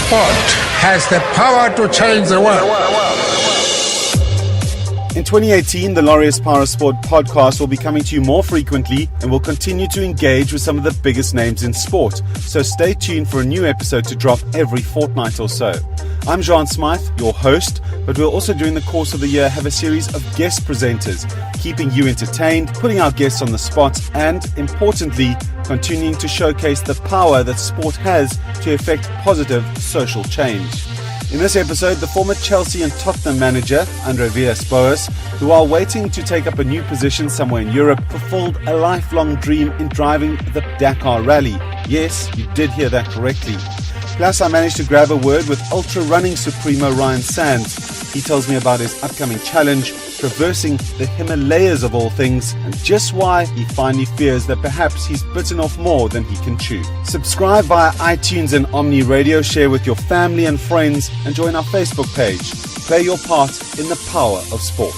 sport has the power to change the world. In 2018, the Laureus Power Sport podcast will be coming to you more frequently and will continue to engage with some of the biggest names in sport. So stay tuned for a new episode to drop every fortnight or so. I'm Jean Smyth, your host, but we'll also during the course of the year have a series of guest presenters, keeping you entertained, putting our guests on the spot, and importantly, continuing to showcase the power that sport has to effect positive social change. In this episode, the former Chelsea and Tottenham manager, Andre Villas Boas, who while waiting to take up a new position somewhere in Europe, fulfilled a lifelong dream in driving the Dakar Rally. Yes, you did hear that correctly. Plus, I managed to grab a word with ultra running supremo Ryan Sands. He tells me about his upcoming challenge, traversing the Himalayas of all things, and just why he finally fears that perhaps he's bitten off more than he can chew. Subscribe via iTunes and Omni Radio, share with your family and friends, and join our Facebook page. Play your part in the power of sport.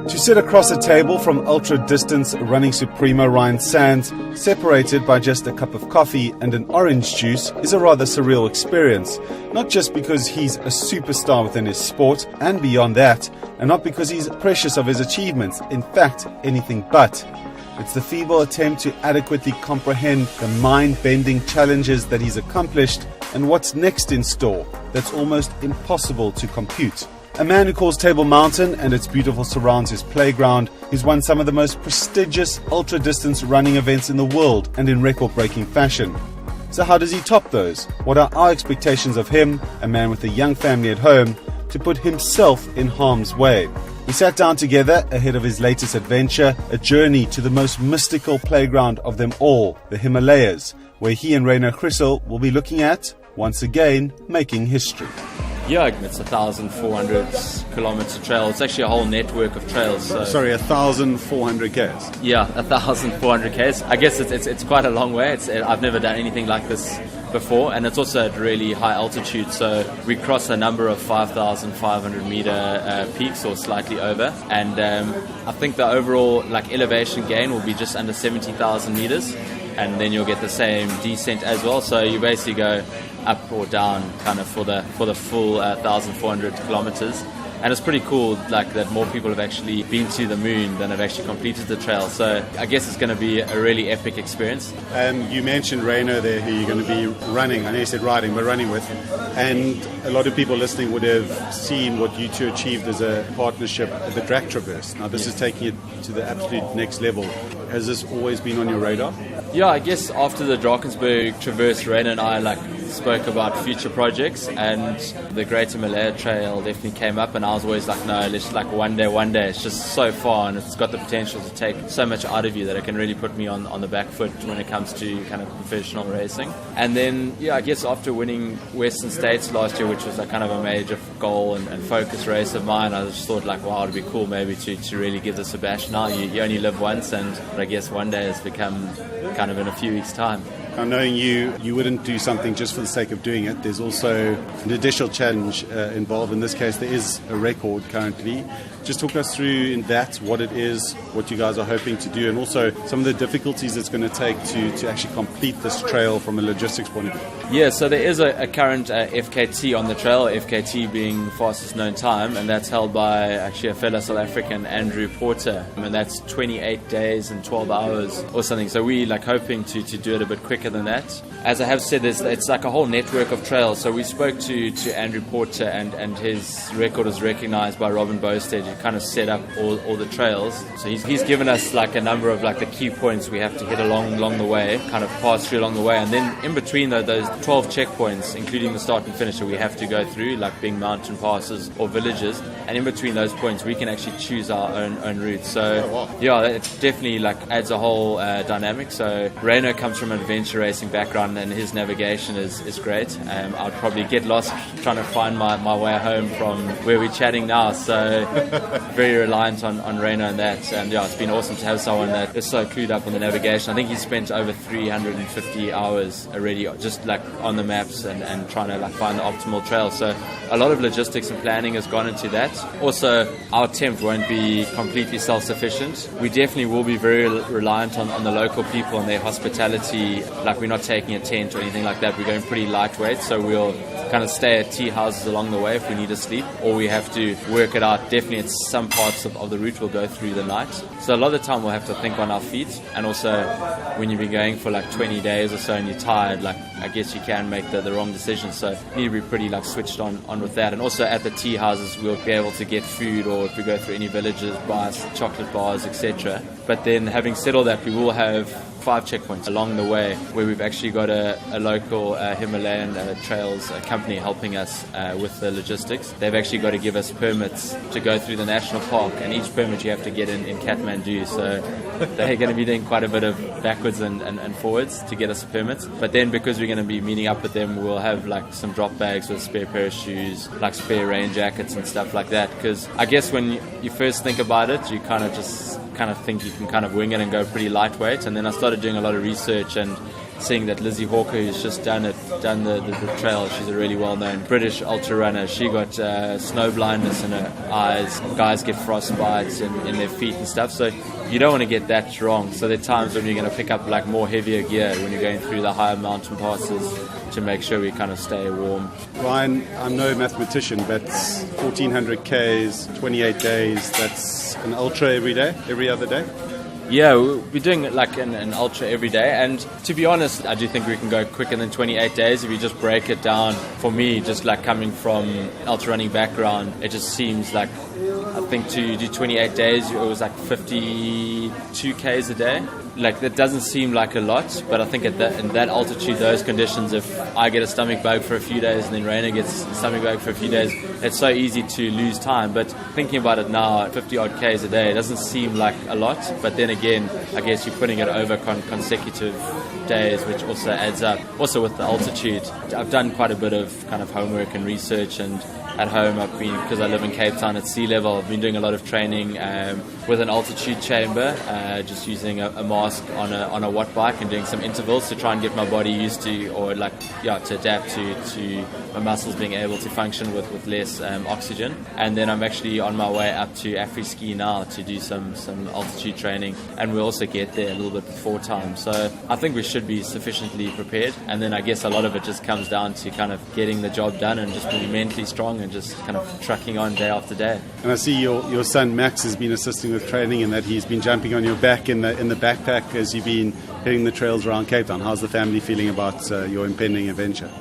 To sit across a table from ultra-distance running supremo Ryan Sands, separated by just a cup of coffee and an orange juice, is a rather surreal experience. Not just because he's a superstar within his sport, and beyond that, and not because he's precious of his achievements, in fact, anything but. It's the feeble attempt to adequately comprehend the mind-bending challenges that he's accomplished and what's next in store that's almost impossible to compute. A man who calls Table Mountain and its beautiful surrounds his playground, he's won some of the most prestigious ultra-distance running events in the world and in record-breaking fashion. So how does he top those? What are our expectations of him, a man with a young family at home, to put himself in harm's way? We sat down together ahead of his latest adventure, a journey to the most mystical playground of them all, the Himalayas, where he and Rainer Chrysel will be looking at, once again, making history. Yeah, it's 1,400 kilometer trail. It's actually a whole network of trails. So. Sorry, 1,400 Ks? Yeah, 1,400 Ks. I guess it's quite a long way. I've never done anything like this before, and it's also at really high altitude. So we cross a number of 5,500 meter peaks or slightly over, and I think the overall elevation gain will be just under 70,000 meters, and then you'll get the same descent as well. So you basically go up or down kind of for the full 1,400 kilometers. And it's pretty cool that more people have actually been to the moon than have actually completed the trail. So I guess it's going to be a really epic experience. You mentioned Rainer there, who you're going to be running. I know you said riding, but running with. And a lot of people listening would have seen what you two achieved as a partnership at the Drac Traverse. Now this is taking it to the absolute next level. Has this always been on your radar? Yeah, I guess after the Drakensberg Traverse, Rainer and I spoke about future projects, and the Great Himalaya Trail definitely came up, and I was always no, let's one day. It's just so far, and it's got the potential to take so much out of you that it can really put me on the back foot when it comes to kind of professional racing. And then, yeah, I guess after winning Western States last year, which was kind of a major goal and focus race of mine, I just thought wow, it'd be cool maybe to really give this a bash. Now you only live once, and I guess one day has become kind of in a few weeks' time. Now, knowing you wouldn't do something just for the sake of doing it. There's also an additional challenge involved. In this case, there is a record currently. Just talk us through in that what it is, what you guys are hoping to do, and also some of the difficulties it's going to take to actually complete this trail from a logistics point of view. Yeah, so there is a current FKT on the trail, FKT being fastest known time, and that's held by actually a fellow South African, Andrew Porter, and that's 28 days and 12 hours or something. So we hoping to do it a bit quicker than that. As I have said, it's a whole network of trails. So we spoke to Andrew Porter, and his record is recognized by Robin Bowstead, who kind of set up all the trails. So he's given us a number of the key points we have to hit along the way, kind of pass through along the way, and then in between those 12 checkpoints, including the start and finish that we have to go through, being mountain passes or villages, and in between those points we can actually choose our own route. So yeah, it definitely adds a whole dynamic. So Rainer comes from an adventure adventure racing background, and his navigation is great. I'd probably get lost trying to find my way home from where we're chatting now, so very reliant on Rainer and that. And yeah, it's been awesome to have someone that is so clued up on the navigation. I think he's spent over 350 hours already just like on the maps and trying to like find the optimal trail. So a lot of logistics and planning has gone into that. Also, our attempt won't be completely self-sufficient. We definitely will be very reliant on the local people and their hospitality. Like, we're not taking a tent or anything like that. We're going pretty lightweight, so we'll kind of stay at tea houses along the way if we need to sleep, or we have to work it out. Definitely at some parts of the route we'll go through the night. So a lot of the time we'll have to think on our feet. And also when you've been going for like 20 days or so and you're tired, like I guess you can make the wrong decision. So you need to be pretty like switched on with that. And also at the tea houses we'll be able to get food, or if we go through any villages, buy chocolate bars, etc. But then having said all that, we will have 5 checkpoints along the way where we've actually got a local Himalayan trails company helping us with the logistics. They've actually got to give us permits to go through the national park, and each permit you have to get in Kathmandu. So they're going to be doing quite a bit of backwards and forwards to get us permits. But then because we're going to be meeting up with them, we'll have like some drop bags with spare pair of shoes, like spare rain jackets and stuff like that. Because I guess when you first think about it, you kind of think you can kind of wing it and go pretty lightweight. And then I started doing a lot of research and seeing that Lizzie Hawker, who's just done the trail, she's a really well-known British ultra runner. She got snow blindness in her eyes. Guys get frostbites in their feet and stuff. So you don't want to get that wrong. So there are times when you're going to pick up like more heavier gear when you're going through the higher mountain passes to make sure we kind of stay warm. Ryan, I'm no mathematician, but 1,400 Ks, 28 days, that's an ultra every day, every other day? Yeah, we're doing like an ultra every day, and to be honest, I do think we can go quicker than 28 days if you just break it down. For me, just like coming from ultra running background, it just seems like, I think to do 28 days, it was like 52 Ks a day. Like, that doesn't seem like a lot, but I think in that altitude, those conditions, if I get a stomach bug for a few days and then Rainer gets a stomach bug for a few days, it's so easy to lose time. But thinking about it now, 50 odd Ks a day, it doesn't seem like a lot, but then again, I guess you're putting it over consecutive days, which also adds up. Also with the altitude, I've done quite a bit of kind of homework and research, and at home because I live in Cape Town at sea level, I've been doing a lot of training with an altitude chamber, just using a mask on a watt bike and doing some intervals to try and get my body used to, or to adapt to my muscles being able to function with less oxygen. And then I'm actually on my way up to Afri-Ski now to do some altitude training, and we'll also get there a little bit before time. So I think we should be sufficiently prepared, and then I guess a lot of it just comes down to kind of getting the job done and just being mentally strong and just kind of trucking on day after day. And I see your son Max has been assisting with training, and that he's been jumping on your back in the backpack as you've been hitting the trails around Cape Town. How's the family feeling about your impending adventure?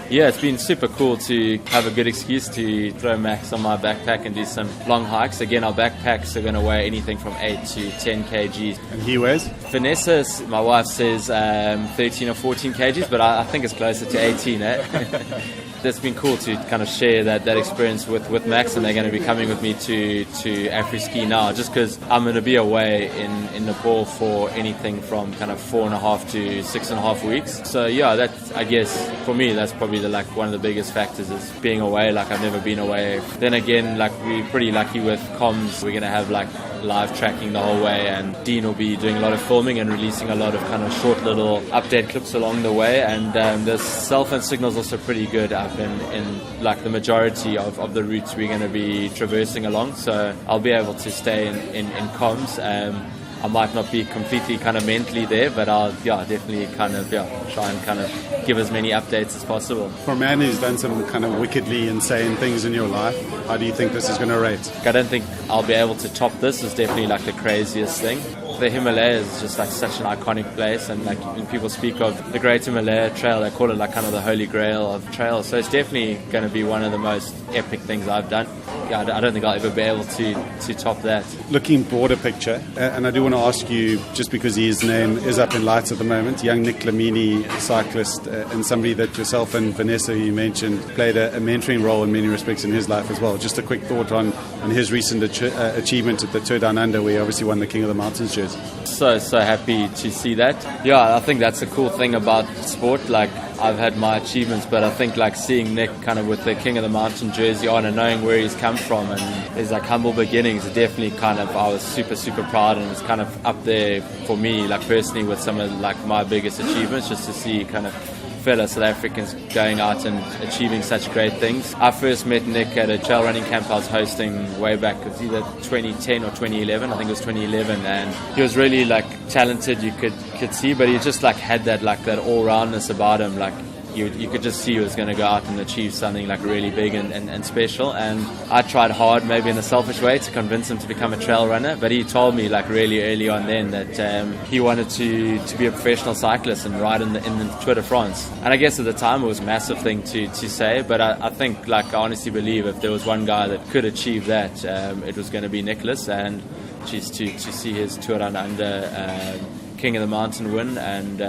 Yeah, it's been super cool to have a good excuse to throw Max on my backpack and do some long hikes. Again, our backpacks are going to weigh anything from 8 to 10 kgs. And he weighs? Vanessa, my wife, says 13 or 14 kgs, but I think it's closer to 18, That's been cool to kind of share that experience with Max, and they're going to be coming with me to Afri-Ski now, just because I'm going to be away in Nepal for anything from kind of 4.5 to 6.5 weeks. So yeah, that's, I guess for me, that's probably one of the biggest factors is being away. Like, I've never been away. Then again, like, we're pretty lucky with comms. We're going to have like live tracking the whole way, and Dean will be doing a lot of filming and releasing a lot of kind of short little update clips along the way. And the cell phone signal's also pretty good up in like the majority of the routes we're going to be traversing along, so I'll be able to stay in comms. I might not be completely kind of mentally there, but I'll definitely kind of try and kind of give as many updates as possible. For a man who's done some kind of wickedly insane things in your life, how do you think this is going to rate? I don't think I'll be able to top this. It's definitely like the craziest thing. The Himalayas is just like such an iconic place, and like when people speak of the Great Himalaya Trail, they call it like kind of the holy grail of trails. So it's definitely going to be one of the most epic things I've done. Yeah, I don't think I'll ever be able to top that. Looking broader picture, and I do want to ask you, just because his name is up in lights at the moment, young Nick Lamini, cyclist, and somebody that yourself and Vanessa, who you mentioned, played a mentoring role in many respects in his life as well. Just a quick thought on on his recent achievement at the Tour Down Under, where he obviously won the King of the Mountains jersey. So happy to see that. Yeah, I think that's a cool thing about sport. Like, I've had my achievements, but I think like seeing Nick kind of with the King of the Mountain jersey on and knowing where he's come from and his like humble beginnings, definitely kind of, I was super proud, and it's kind of up there for me, like personally, with some of like my biggest achievements, just to see kind of fellow South Africans going out and achieving such great things. I first met Nick at a trail running camp I was hosting way back, it was either 2010 or 2011, I think it was 2011, and he was really like talented, you could see, but he just like had that all-roundness about him, like you could just see he was going to go out and achieve something like really big and special. And I tried hard, maybe in a selfish way, to convince him to become a trail runner, but he told me like really early on then that he wanted to be a professional cyclist and ride in the Tour de France. And I guess at the time it was a massive thing to say, but I think, like, I honestly believe if there was one guy that could achieve that, it was going to be Nicholas. And just to see his Tour Down Under King of the Mountain win, and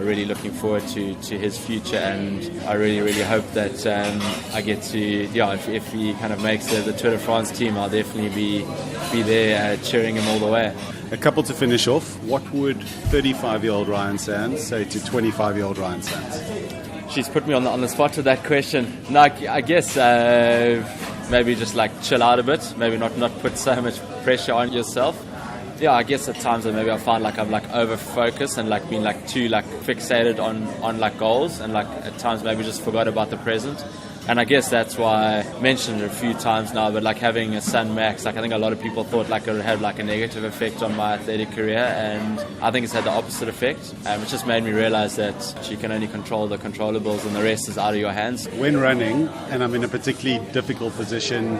really looking forward to his future, and I really hope that I get to, if he kind of makes the Tour de France team, I'll definitely be there cheering him all the way. A couple to finish off. What would 35-year-old Ryan Sands say to 25-year-old Ryan Sands? She's put me on the spot with that question. No, I guess maybe just like chill out a bit, maybe not put so much pressure on yourself. Yeah, I guess at times that maybe I find like I'm like over focused and like being like too like fixated on like goals, and like at times maybe just forgot about the present. And I guess that's why I mentioned it a few times now, but like having a son Max, like I think a lot of people thought like it would have like a negative effect on my athletic career, and I think it's had the opposite effect. It just made me realize that you can only control the controllables and the rest is out of your hands. When running and I'm in a particularly difficult position,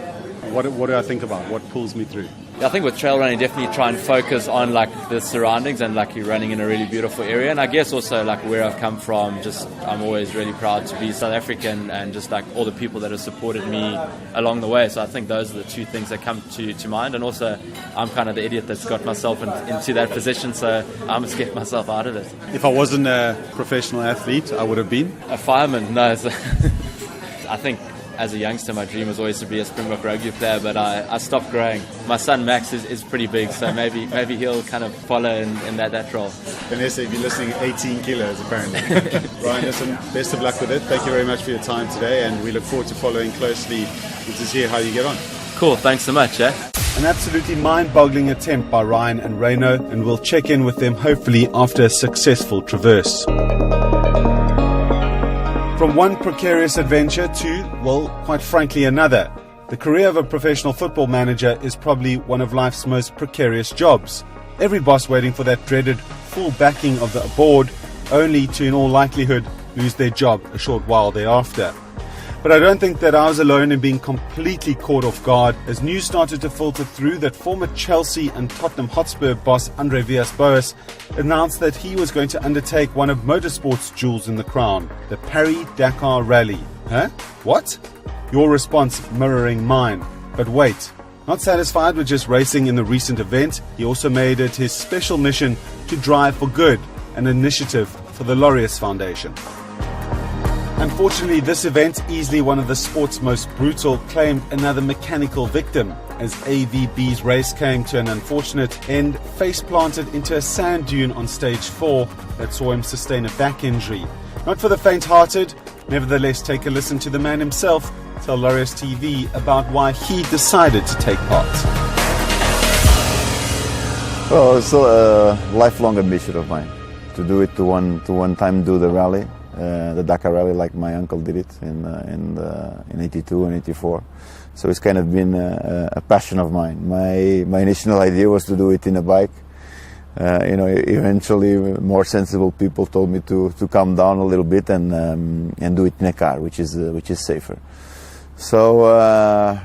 what do I think about? What pulls me through? I think with trail running, definitely try and focus on like the surroundings, and like you're running in a really beautiful area. And I guess also like where I've come from, just I'm always really proud to be South African, and just like all the people that have supported me along the way. So I think those are the two things that come to mind. And also I'm kind of the idiot that's got myself into that position, so I must get myself out of it. If I wasn't a professional athlete, I would have been a fireman. No, I think as a youngster, my dream was always to be a Springbok rugby player, but I stopped growing. My son Max is pretty big, so maybe he'll kind of follow in that role. Vanessa, if you're listening, 18 kilos apparently. Ryan, listen, best of luck with it. Thank you very much for your time today, and we look forward to following closely and to see how you get on. Cool, thanks so much. An absolutely mind-boggling attempt by Ryan and Reno, and we'll check in with them hopefully after a successful traverse. From one precarious adventure to, well, quite frankly, another. The career of a professional football manager is probably one of life's most precarious jobs. Every boss waiting for that dreaded full backing of the board, only to, in all likelihood, lose their job a short while thereafter. But I don't think that I was alone in being completely caught off guard as news started to filter through that former Chelsea and Tottenham Hotspur boss Andre Villas Boas announced that he was going to undertake one of motorsport's jewels in the crown, the Paris-Dakar Rally. Huh? What? Your response mirroring mine. But wait, not satisfied with just racing in the recent event, he also made it his special mission to drive for good, an initiative for the Laureus Foundation. Unfortunately, this event, easily one of the sport's most brutal, claimed another mechanical victim as AVB's race came to an unfortunate end, face planted into a sand dune on stage 4 that saw him sustain a back injury. Not for the faint-hearted, nevertheless take a listen to the man himself tell Laureus TV about why he decided to take part. Well, it's still a lifelong ambition of mine to do it, to one time do the rally. The Dakar Rally, like my uncle did it in 82 and 84. So it's kind of been a passion of mine. My initial idea was to do it in a bike. Eventually more sensible people told me to calm down a little bit and do it in a car, which is safer. So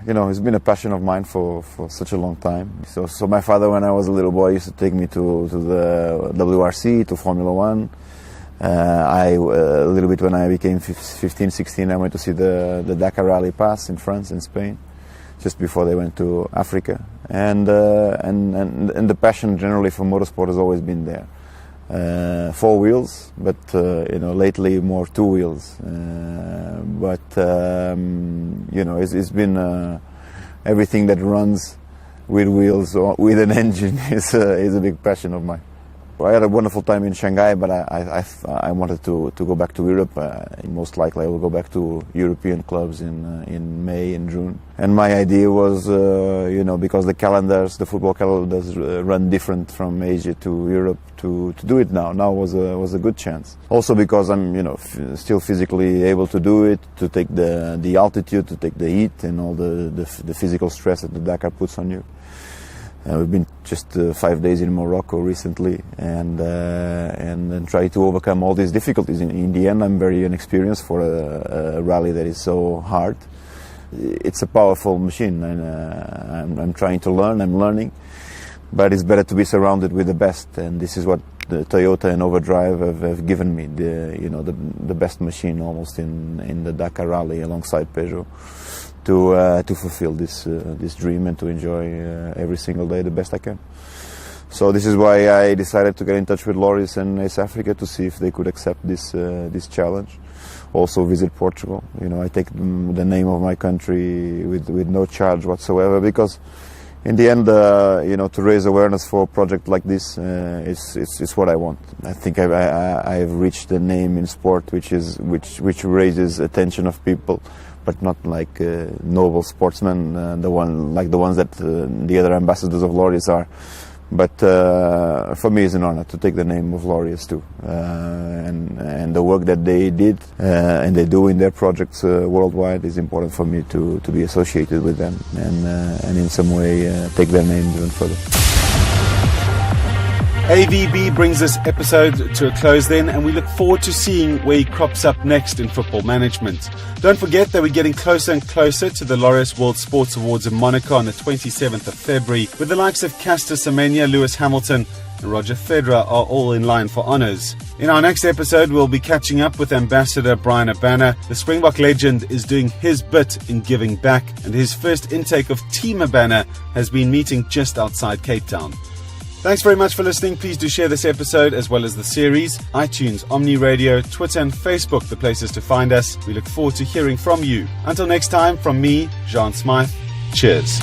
it's been a passion of mine for such a long time. So my father, when I was a little boy, used to take me to the WRC, to Formula One. A little bit when I became 15, 16, I went to see the Dakar Rally pass in France and Spain, just before they went to Africa. And the passion generally for motorsport has always been there. 4 wheels, but lately more 2 wheels. It's been everything that runs with wheels or with an engine is a big passion of mine. I had a wonderful time in Shanghai, but I wanted to go back to Europe. Most likely I will go back to European clubs in May and June. And my idea was, because the football calendars run different from Asia to Europe, to do it now. Now was a good chance. Also because I'm, still physically able to do it, to take the altitude, to take the heat and all the physical stress that the Dakar puts on you. We've been just 5 days in Morocco recently, and try to overcome all these difficulties. In the end, I'm very inexperienced for a rally that is so hard. It's a powerful machine, and I'm trying to learn. I'm learning, but it's better to be surrounded with the best, and this is what the Toyota and Overdrive have given me. The best machine almost in the Dakar rally alongside Peugeot. To fulfill this dream and to enjoy every single day the best I can. So this is why I decided to get in touch with Laureus and Ace Africa to see if they could accept this challenge. Also visit Portugal. I take the name of my country with no charge whatsoever, because in the end, to raise awareness for a project like this is what I want. I think I've reached a name in sport which raises attention of people, but not like noble sportsmen, the ones that the other ambassadors of Laureus are. But for me, it's an honor to take the name of Laureus too, and the work that they did and they do in their projects worldwide is important for me to be associated with them and in some way take their name even further. AVB brings this episode to a close then, and we look forward to seeing where he crops up next in football management. Don't forget that we're getting closer and closer to the Laureus World Sports Awards in Monaco on the 27th of February, with the likes of Caster Semenya, Lewis Hamilton and Roger Federer are all in line for honours. In our next episode, we'll be catching up with Ambassador Brian Abana. The Springbok legend is doing his bit in giving back, and his first intake of Team Abana has been meeting just outside Cape Town. Thanks very much for listening. Please do share this episode as well as the series. iTunes, Omni Radio, Twitter and Facebook, the places to find us. We look forward to hearing from you. Until next time, from me, Jean Smyth, cheers.